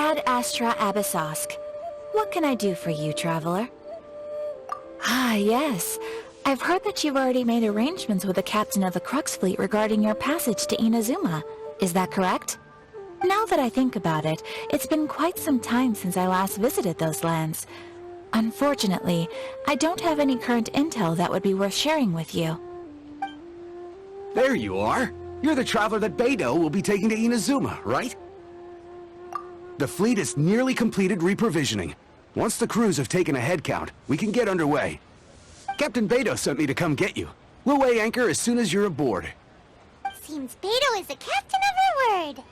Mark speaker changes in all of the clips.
Speaker 1: Ad Astra Abyssosk. What can I do for you, traveler? Ah, yes. I've heard that you've already made arrangements with the captain of the Crux Fleet regarding your passage to Inazuma. Is that correct? Now that I think about it, it's been quite some time since I last visited those lands. Unfortunately, I don't have any current intel that would be worth sharing with you.
Speaker 2: There you are! You're the traveler that Beidou will be taking to Inazuma, right? The fleet is nearly completed reprovisioning. Once the crews have taken a head count, we can get underway. Captain Beidou sent me to come get you. We'll weigh anchor as soon as you're aboard.
Speaker 3: Seems Beidou is the captain of her word.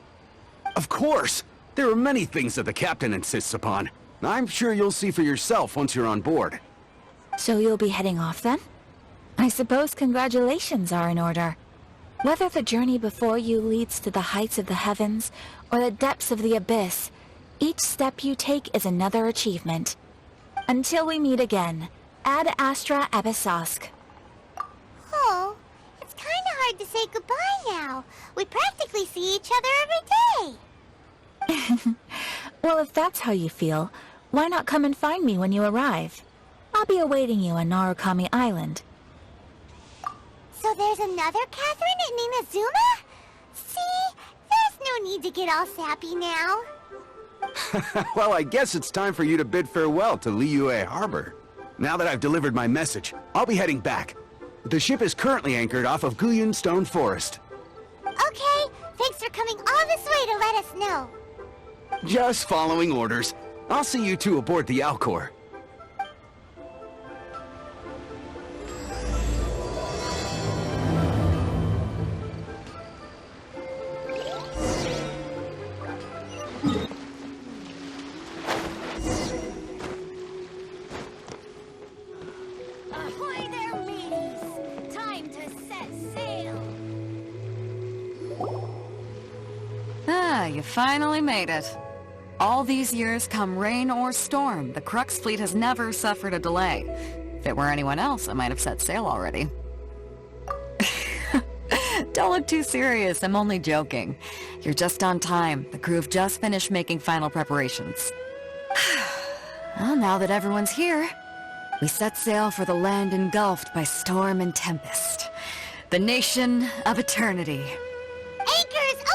Speaker 2: Of course! There are many things that the captain insists upon. I'm sure you'll see for yourself once you're on board.
Speaker 1: So you'll be heading off then? I suppose congratulations are in order. Whether the journey before you leads to the heights of the heavens or the depths of the abyss, each step you take is another achievement. Until we meet again, Ad Astra Abyssosk.
Speaker 3: Oh, it's kinda hard to say goodbye now. We practically see each other every day.
Speaker 1: Well, if that's how you feel, why not come and find me when you arrive? I'll be awaiting you on Narukami Island.
Speaker 3: So there's another Catherine in Inazuma? See? There's no need to get all sappy now.
Speaker 2: Well, I guess it's time for you to bid farewell to Liyue Harbor. Now that I've delivered my message, I'll be heading back. The ship is currently anchored off of Guyun Stone Forest.
Speaker 3: Okay, thanks for coming all this way to let us know.
Speaker 2: Just following orders. I'll see you two aboard the Alcor.
Speaker 3: Ahoy there, mateys! Time to set sail!
Speaker 4: Ah, you finally made it. All these years, come rain or storm, the Crux Fleet has never suffered a delay. If it were anyone else, I might have set sail already. Don't look too serious, I'm only joking. You're just on time. The crew have just finished making final preparations. Well, now that everyone's here, we set sail for the land engulfed by storm and tempest. The nation of eternity.
Speaker 3: Anchors away!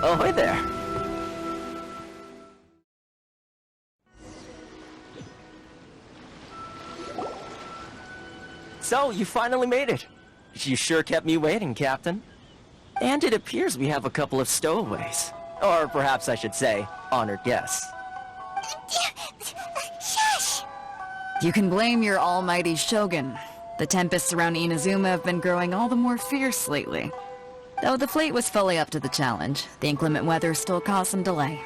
Speaker 5: Ahoy there. So, you finally made it. You sure kept me waiting, Captain. And it appears we have a couple of stowaways. Or perhaps I should say, honored guests.
Speaker 3: Shush!
Speaker 4: You can blame your almighty Shogun. The tempests around Inazuma have been growing all the more fierce lately. Though the fleet was fully up to the challenge, the inclement weather still caused some delay.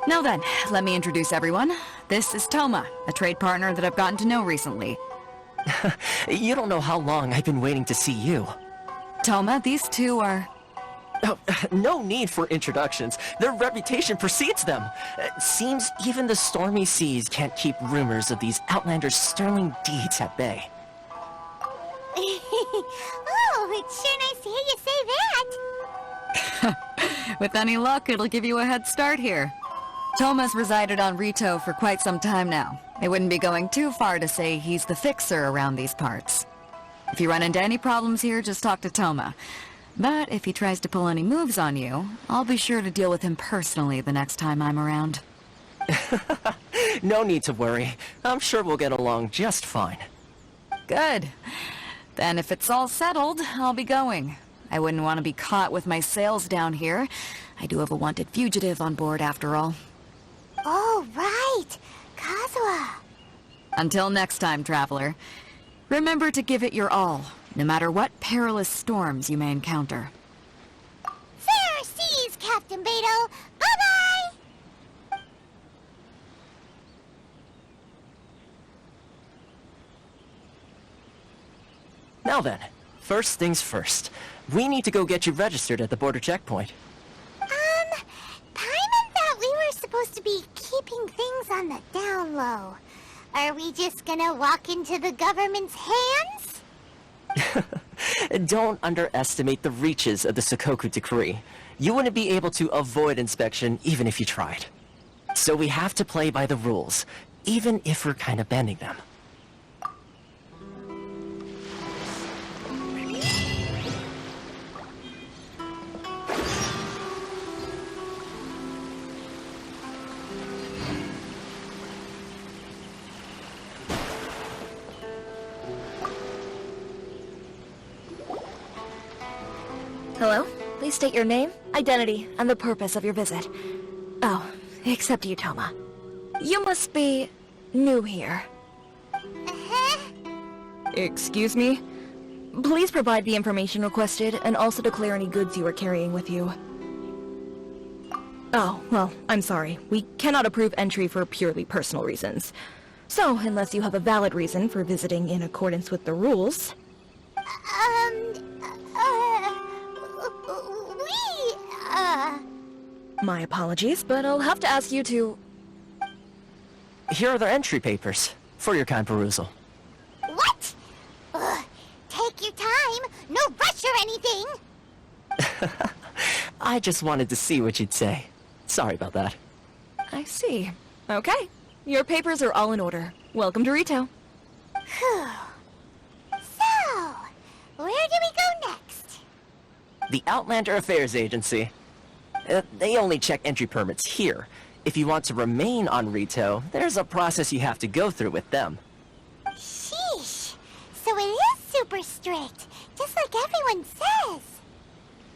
Speaker 4: Now then, let me introduce everyone. This is Toma, a trade partner that I've gotten to know recently.
Speaker 5: You don't know how long I've been waiting to see you.
Speaker 4: Toma, these two are...
Speaker 5: Oh, no need for introductions. Their reputation precedes them. Seems even the stormy seas can't keep rumors of these Outlanders' sterling deeds at bay.
Speaker 3: Oh, it's sure nice to hear you say that.
Speaker 4: With any luck, it'll give you a head start here. Toma's resided on Rito for quite some time now. It wouldn't be going too far to say he's the fixer around these parts. If you run into any problems here, just talk to Toma. But if he tries to pull any moves on you, I'll be sure to deal with him personally the next time I'm around.
Speaker 5: No need to worry. I'm sure we'll get along just fine.
Speaker 4: Good. Then if it's all settled, I'll be going. I wouldn't want to be caught with my sails down here. I do have a wanted fugitive on board after all.
Speaker 3: Oh, right. Kazuha.
Speaker 4: Until next time, traveler. Remember to give it your all, no matter what perilous storms you may encounter.
Speaker 3: Fair seas, Captain Beidou. Bye-bye!
Speaker 5: Now then, first things first. We need to go get you registered at the border checkpoint.
Speaker 3: Paimon thought we were supposed to be keeping things on the down low. Are we just gonna walk into the government's hands?
Speaker 5: Don't underestimate the reaches of the Sakoku Decree. You wouldn't be able to avoid inspection even if you tried. So we have to play by the rules, even if we're kind of bending them.
Speaker 1: Hello? Please state your name, identity, and the purpose of your visit. Oh, except you, Toma. You must be new here.
Speaker 3: Uh-huh.
Speaker 6: Excuse me? Please provide the information requested and also declare any goods you are carrying with you. Oh, well, I'm sorry. We cannot approve entry for purely personal reasons. So, unless you have a valid reason for visiting in accordance with the rules... My apologies, but I'll have to ask you to...
Speaker 5: Here are the entry papers, for your kind perusal.
Speaker 3: What? Ugh, take your time. No rush or anything.
Speaker 5: I just wanted to see what you'd say. Sorry about that.
Speaker 6: I see. Okay. Your papers are all in order. Welcome to Rito.
Speaker 3: Whew. So, where do we go next?
Speaker 5: The Outlander Affairs Agency. They only check entry permits here. If you want to remain on Rito, there's a process you have to go through with them.
Speaker 3: Sheesh. So it is super strict, just like everyone says.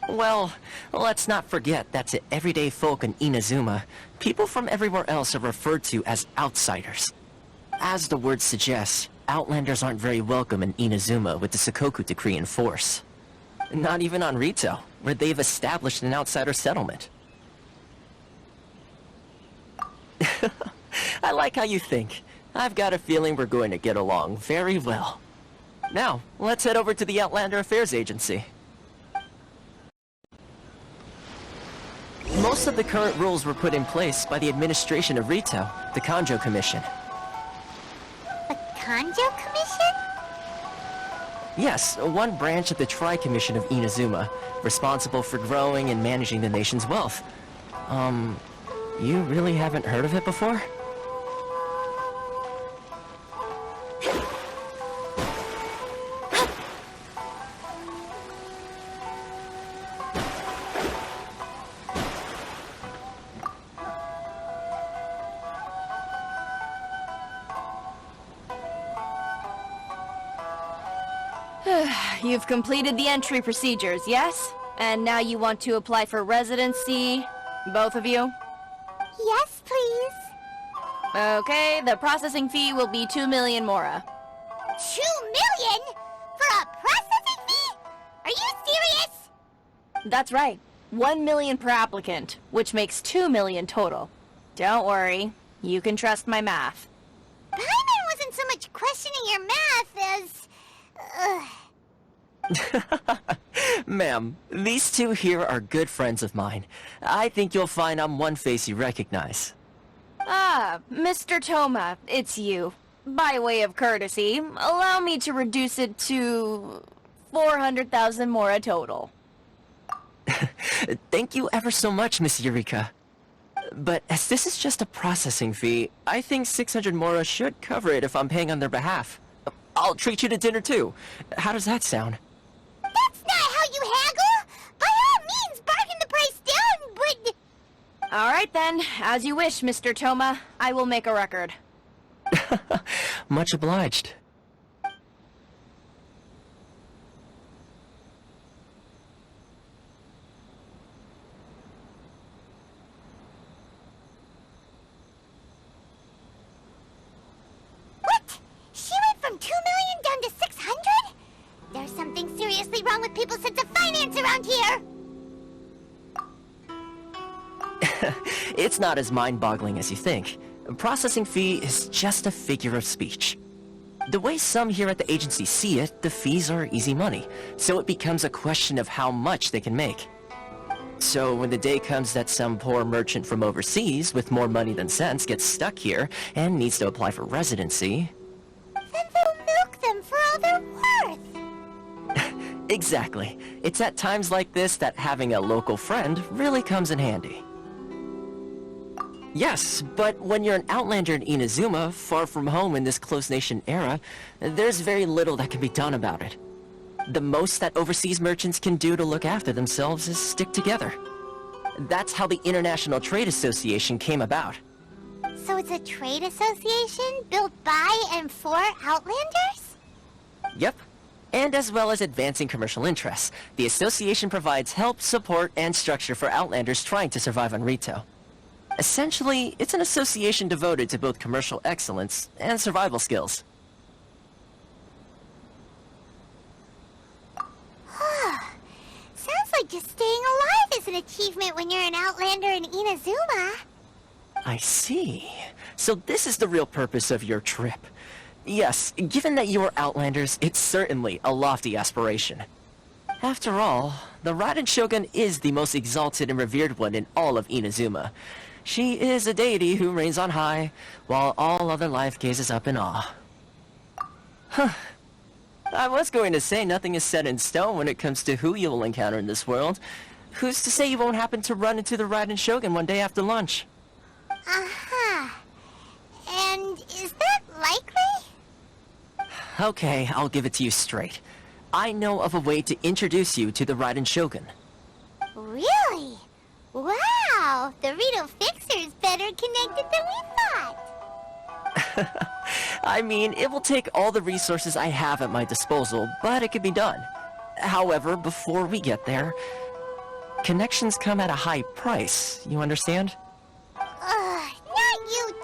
Speaker 5: Well, let's not forget that to everyday folk in Inazuma, people from everywhere else are referred to as outsiders. As the word suggests, Outlanders aren't very welcome in Inazuma with the Sakoku Decree in force. Not even on Rito, where they've established an outsider settlement. I like how you think. I've got a feeling we're going to get along very well. Now, let's head over to the Outlander Affairs Agency. Most of the current rules were put in place by the administration of Rito, the Kanjo Commission.
Speaker 3: The Kanjo Commission?
Speaker 5: Yes, one branch of the Tri-Commission of Inazuma, responsible for growing and managing the nation's wealth. You really haven't heard of it before?
Speaker 6: You've completed the entry procedures, yes? And now you want to apply for residency? Both of you?
Speaker 3: Yes, please.
Speaker 6: Okay, the processing fee will be 2 million mora.
Speaker 3: 2 million? For a processing fee? Are you serious?
Speaker 6: That's right. 1 million per applicant, which makes 2 million total. Don't worry, you can trust my math.
Speaker 3: Paimon wasn't so much questioning your math as...
Speaker 5: Ma'am, these two here are good friends of mine. I think you'll find I'm one face you recognize.
Speaker 6: Ah, Mr. Toma, it's you. By way of courtesy, allow me to reduce it to 400,000 mora total.
Speaker 5: Thank you ever so much, Miss Eureka. But as this is just a processing fee, I think 600 mora should cover it if I'm paying on their behalf. I'll treat you to dinner too. How does that sound?
Speaker 3: That's not how you haggle! By all means, bargain the price down, but...
Speaker 6: Alright then, as you wish, Mr. Toma. I will make a record.
Speaker 5: Much obliged.
Speaker 3: What? She went from 2 million down to 600? There's something seriously wrong with people's sense of finance around here!
Speaker 5: It's not as mind-boggling as you think. A processing fee is just a figure of speech. The way some here at the agency see it, the fees are easy money, so it becomes a question of how much they can make. So when the day comes that some poor merchant from overseas with more money than sense gets stuck here and needs to apply for residency...
Speaker 3: Then they'll milk them for all they're worth!
Speaker 5: Exactly. It's at times like this that having a local friend really comes in handy. Yes, but when you're an outlander in Inazuma, far from home in this close nation era, there's very little that can be done about it. The most that overseas merchants can do to look after themselves is stick together. That's how the International Trade Association came about.
Speaker 3: So it's a trade association built by and for Outlanders?
Speaker 5: Yep. And as well as advancing commercial interests, the association provides help, support, and structure for Outlanders trying to survive on Rito. Essentially, it's an association devoted to both commercial excellence and survival skills.
Speaker 3: Sounds like just staying alive is an achievement when you're an Outlander in Inazuma.
Speaker 5: I see. So this is the real purpose of your trip. Yes, given that you are Outlanders, it's certainly a lofty aspiration. After all, the Raiden Shogun is the most exalted and revered one in all of Inazuma. She is a deity who reigns on high, while all other life gazes up in awe. Huh. I was going to say nothing is set in stone when it comes to who you will encounter in this world. Who's to say you won't happen to run into the Raiden Shogun one day after lunch?
Speaker 3: Uh-huh. And is that likely?
Speaker 5: Okay, I'll give it to you straight. I know of a way to introduce you to the Raiden Shogun.
Speaker 3: Really? Wow! The Rito Fixer's better connected than we thought!
Speaker 5: I mean, it will take all the resources I have at my disposal, but it can be done. However, before we get there, connections come at a high price, you understand?
Speaker 3: Not you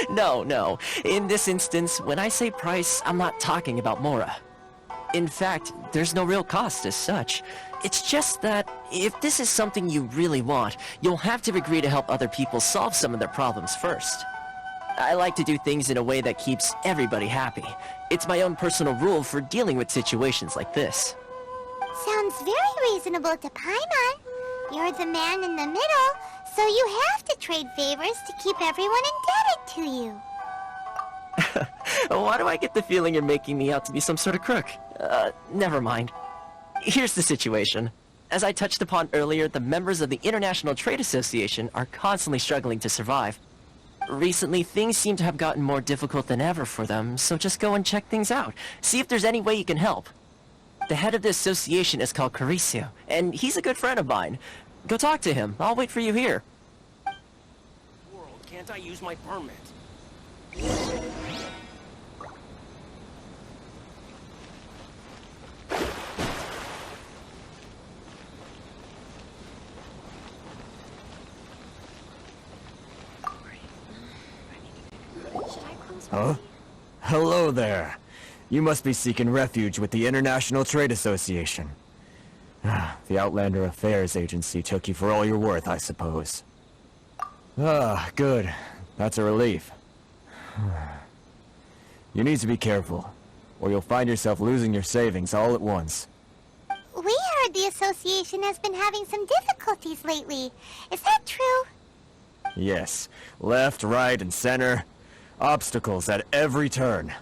Speaker 3: too!
Speaker 5: No. In this instance, when I say price, I'm not talking about Mora. In fact, there's no real cost as such. It's just that, if this is something you really want, you'll have to agree to help other people solve some of their problems first. I like to do things in a way that keeps everybody happy. It's my own personal rule for dealing with situations like this.
Speaker 3: Sounds very reasonable to Paimon. You're the man in the middle, so you have to trade favors to keep everyone indebted to you.
Speaker 5: Why do I get the feeling you're making me out to be some sort of crook? Never mind. Here's the situation. As I touched upon earlier, the members of the International Trade Association are constantly struggling to survive. Recently, things seem to have gotten more difficult than ever for them, so just go and check things out. See if there's any way you can help. The head of the association is called Caricio, and he's a good friend of mine. Go talk to him. I'll wait for you here.
Speaker 7: World, can't I use my permit?
Speaker 8: Huh? Hello there. You must be seeking refuge with the International Trade Association. The Outlander Affairs Agency took you for all you're worth, I suppose. Ah, good. That's a relief. You need to be careful, or you'll find yourself losing your savings all at once.
Speaker 3: We heard the association has been having some difficulties lately. Is that true?
Speaker 8: Yes. Left, right, and center. Obstacles at every turn.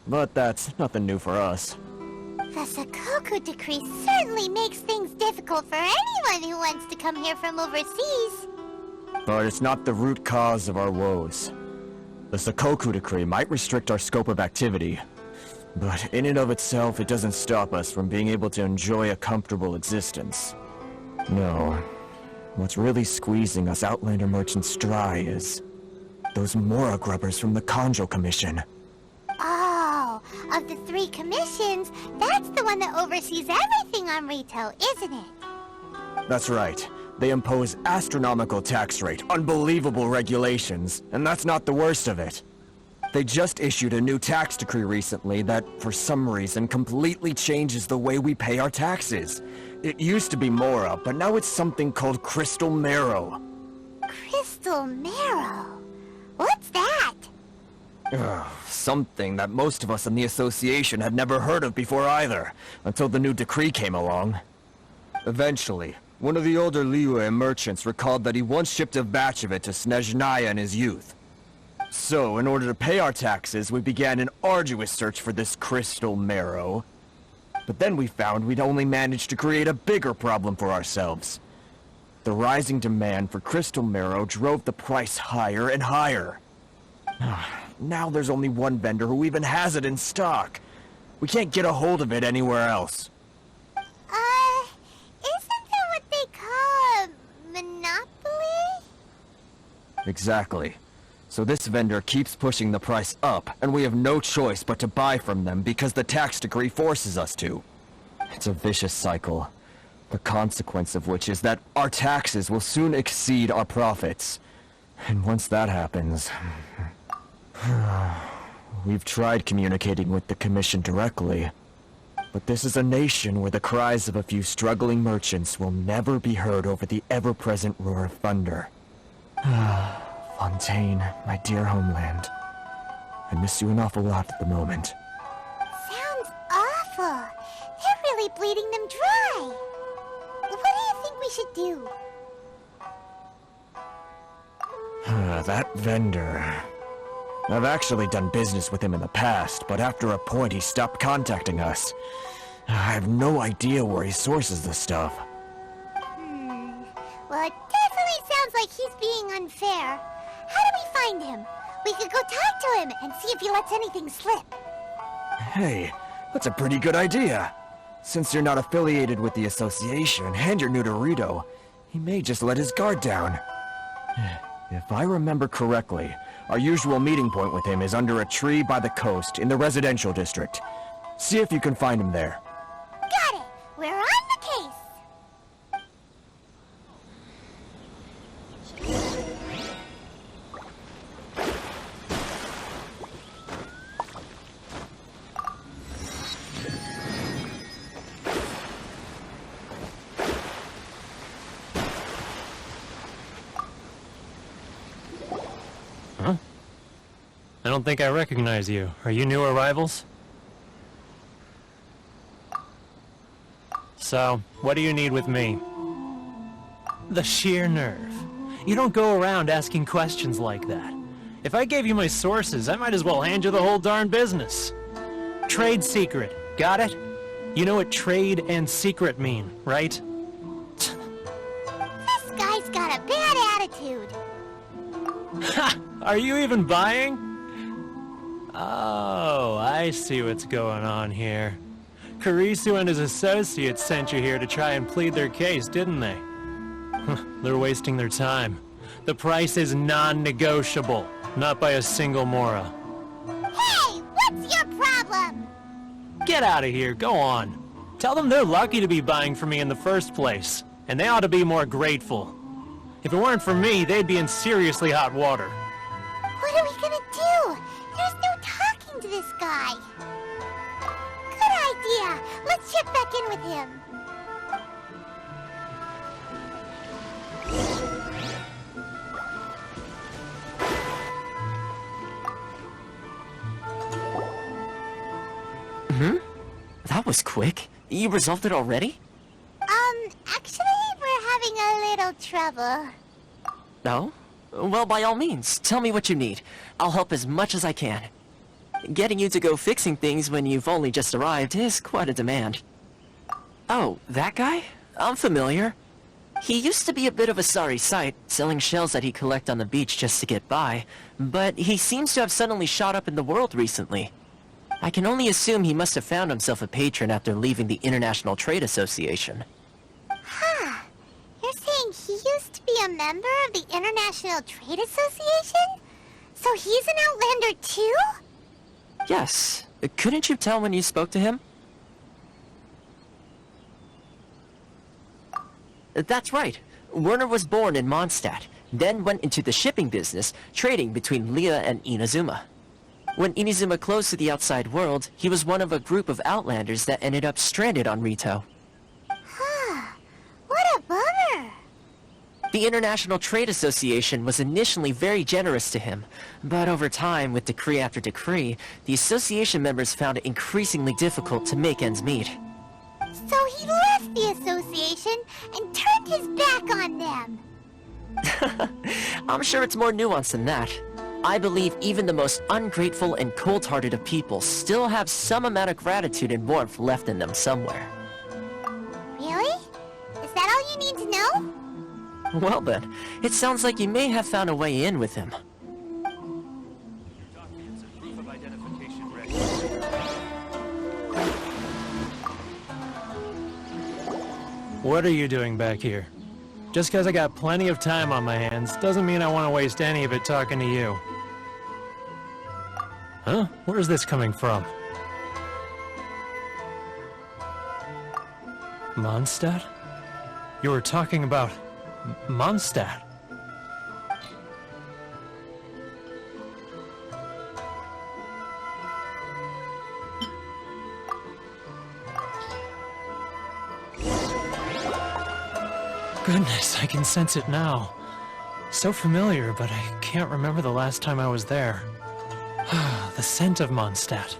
Speaker 8: But that's nothing new for us.
Speaker 3: The Sakoku Decree certainly makes things difficult for anyone who wants to come here from overseas.
Speaker 8: But it's not the root cause of our woes. The Sakoku Decree might restrict our scope of activity, but in and of itself, it doesn't stop us from being able to enjoy a comfortable existence. No. What's really squeezing us Outlander merchants dry is those Mora grubbers from the Conjo Commission.
Speaker 3: Oh, of the 3 commissions, that's the one that oversees everything on Rito, isn't it?
Speaker 8: That's right. They impose astronomical tax rate, unbelievable regulations, and that's not the worst of it. They just issued a new tax decree recently that, for some reason, completely changes the way we pay our taxes. It used to be Mora, but now it's something called Crystal Marrow.
Speaker 3: Crystal Marrow? What's that?
Speaker 8: Something that most of us in the association had never heard of before either, until the new decree came along. Eventually, one of the older Liyue merchants recalled that he once shipped a batch of it to Snezhnaya in his youth. So, in order to pay our taxes, we began an arduous search for this Crystal Marrow. But then we found we'd only managed to create a bigger problem for ourselves. The rising demand for Crystal Marrow drove the price higher and higher. Now there's only one vendor who even has it in stock. We can't get a hold of it anywhere else.
Speaker 3: Isn't that what they call a monopoly?
Speaker 8: Exactly. So this vendor keeps pushing the price up, and we have no choice but to buy from them because the tax decree forces us to. It's a vicious cycle, the consequence of which is that our taxes will soon exceed our profits. And once that happens... We've tried communicating with the Commission directly, but this is a nation where the cries of a few struggling merchants will never be heard over the ever-present roar of thunder. Fontaine, my dear homeland. I miss you an awful lot at the moment.
Speaker 3: Sounds awful. They're really bleeding them dry. What do you think we should do?
Speaker 8: That vendor... I've actually done business with him in the past, but after a point he stopped contacting us. I have no idea where he sources the stuff.
Speaker 3: Well, it definitely sounds like he's being unfair. How do we find him? We could go talk to him and see if he lets anything slip.
Speaker 8: Hey, that's a pretty good idea. Since you're not affiliated with the association and you're new to Rito, he may just let his guard down. If I remember correctly, our usual meeting point with him is under a tree by the coast in the residential district. See if you can find him there.
Speaker 3: Got it! We're on the case!
Speaker 9: I don't think I recognize you. Are you new arrivals? So, what do you need with me? The sheer nerve. You don't go around asking questions like that. If I gave you my sources, I might as well hand you the whole darn business. Trade secret. Got it? You know what trade and secret mean, right?
Speaker 3: This guy's got a bad attitude.
Speaker 9: Ha! Are you even buying? Oh, I see what's going on here. Kurisu and his associates sent you here to try and plead their case, didn't they? They're wasting their time. The price is non-negotiable, not by a single Mora.
Speaker 3: Hey, what's your problem?
Speaker 9: Get out of here, go on. Tell them they're lucky to be buying from me in the first place, and they ought to be more grateful. If it weren't for me, they'd be in seriously hot water.
Speaker 3: What are we gonna do? There's no talking to this guy. him.
Speaker 5: That was quick. You resolved it already?
Speaker 3: Actually, we're having a little trouble.
Speaker 5: No? Well, by all means, tell me what you need. I'll help as much as I can. Getting you to go fixing things when you've only just arrived is quite a demand. Oh, that guy? I'm familiar. He used to be a bit of a sorry sight, selling shells that he collect on the beach just to get by, but he seems to have suddenly shot up in the world recently. I can only assume he must have found himself a patron after leaving the International Trade Association.
Speaker 3: Huh. You're saying he used to be a member of the International Trade Association? So he's an Outlander too?
Speaker 5: Yes. Couldn't you tell when you spoke to him? That's right. Werner was born in Mondstadt, then went into the shipping business, trading between Leah and Inazuma. When Inazuma closed to the outside world, he was one of a group of Outlanders that ended up stranded on Rito.
Speaker 3: What a bummer!
Speaker 5: The International Trade Association was initially very generous to him, but over time, with decree after decree, the association members found it increasingly difficult to make ends meet.
Speaker 3: So he left the association and turned his back on them.
Speaker 5: I'm sure it's more nuanced than that. I believe even the most ungrateful and cold-hearted of people still have some amount of gratitude and warmth left in them somewhere.
Speaker 3: Really? Is that all you need to know?
Speaker 5: Well then, it sounds like you may have found a way in with him.
Speaker 9: What are you doing back here? Just because I got plenty of time on my hands doesn't mean I want to waste any of it talking to you. Huh? Where's this coming from? Mondstadt? You were talking about Mondstadt. Goodness, I can sense it now. So familiar, but I can't remember the last time I was there. The scent of Mondstadt.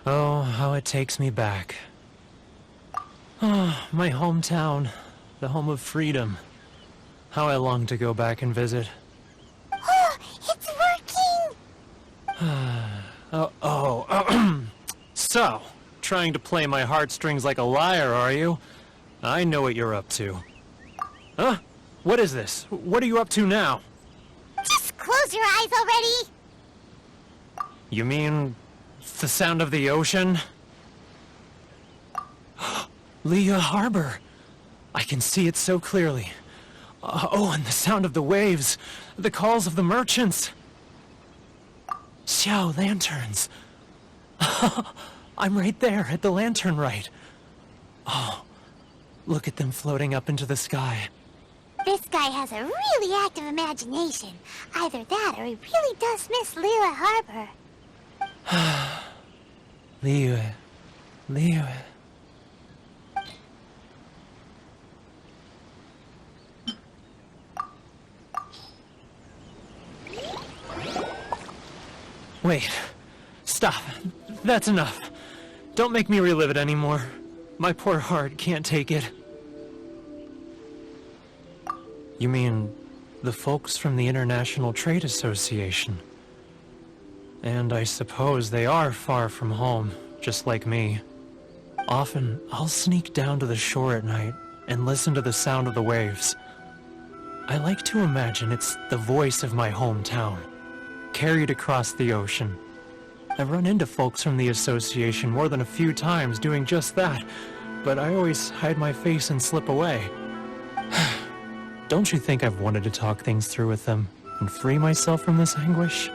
Speaker 9: Oh, how it takes me back. Oh, my hometown. The home of freedom. How I long to go back and visit.
Speaker 3: Oh, it's working!
Speaker 9: So, trying to play my heartstrings like a liar, are you? I know what you're up to. Huh? What is this? What are you up to now?
Speaker 3: Just close your eyes already!
Speaker 9: You mean the sound of the ocean? Leah Harbor. I can see it so clearly. Oh, and the sound of the waves. The calls of the merchants. Xiao lanterns. I'm right there at the lantern right. Oh, look at them floating up into the sky.
Speaker 3: This guy has a really active imagination. Either that or he really does miss Liyue Harbor.
Speaker 9: Liyue. Wait. Stop. That's enough. Don't make me relive it anymore. My poor heart can't take it. You mean the folks from the International Trade Association? And I suppose they are far from home, just like me. Often, I'll sneak down to the shore at night and listen to the sound of the waves. I like to imagine it's the voice of my hometown, carried across the ocean. I've run into folks from the association more than a few times doing just that, but I always hide my face and slip away. Don't you think I've wanted to talk things through with them and free myself from this anguish?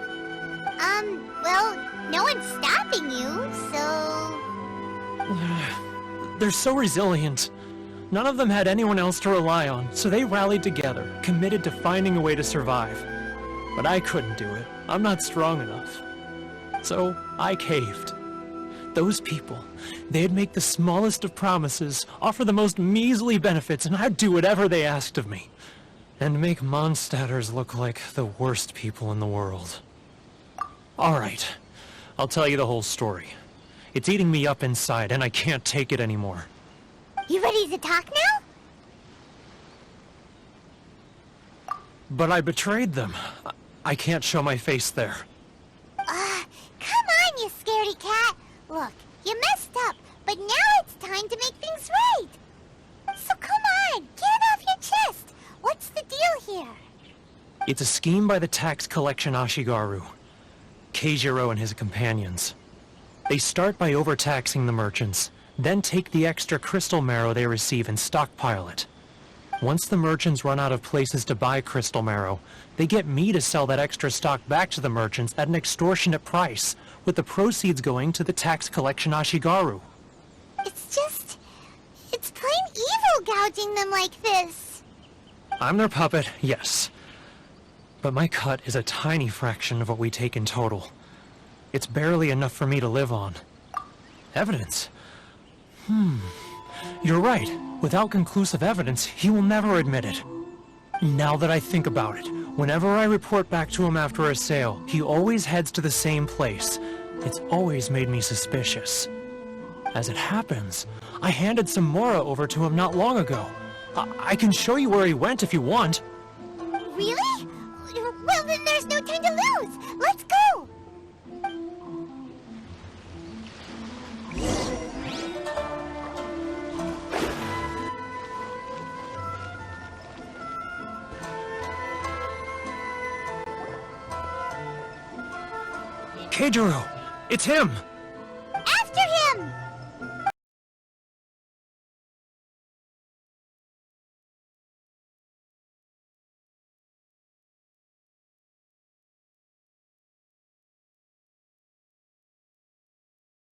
Speaker 3: Well, no one's stopping you, so...
Speaker 9: They're so resilient. None of them had anyone else to rely on, so they rallied together, committed to finding a way to survive. But I couldn't do it. I'm not strong enough. So I caved. Those people, they'd make the smallest of promises, offer the most measly benefits, and I'd do whatever they asked of me. And make Mondstadters look like the worst people in the world. Alright, I'll tell you the whole story. It's eating me up inside, and I can't take it anymore.
Speaker 3: You ready to talk now?
Speaker 9: But I betrayed them. I can't show my face there.
Speaker 3: Come on, you scaredy cat. Look, you messed up, but now it's time to make things right. So come on, get it off your chest. What's the deal here?
Speaker 9: It's a scheme by the tax collection Ashigaru, Keijiro and his companions. They start by overtaxing the merchants, then take the extra crystal marrow they receive and stockpile it. Once the merchants run out of places to buy crystal marrow, they get me to sell that extra stock back to the merchants at an extortionate price, with the proceeds going to the tax collection Ashigaru.
Speaker 3: It's plain evil gouging them like this.
Speaker 9: I'm their puppet, yes. But my cut is a tiny fraction of what we take in total. It's barely enough for me to live on. Evidence? You're right. Without conclusive evidence, he will never admit it. Now that I think about it, whenever I report back to him after a sale, he always heads to the same place. It's always made me suspicious. As it happens, I handed some Mora over to him not long ago. I can show you where he went if you want.
Speaker 3: Really? Well, then there's no time to lose. Let's go.
Speaker 9: Keijiro! It's him!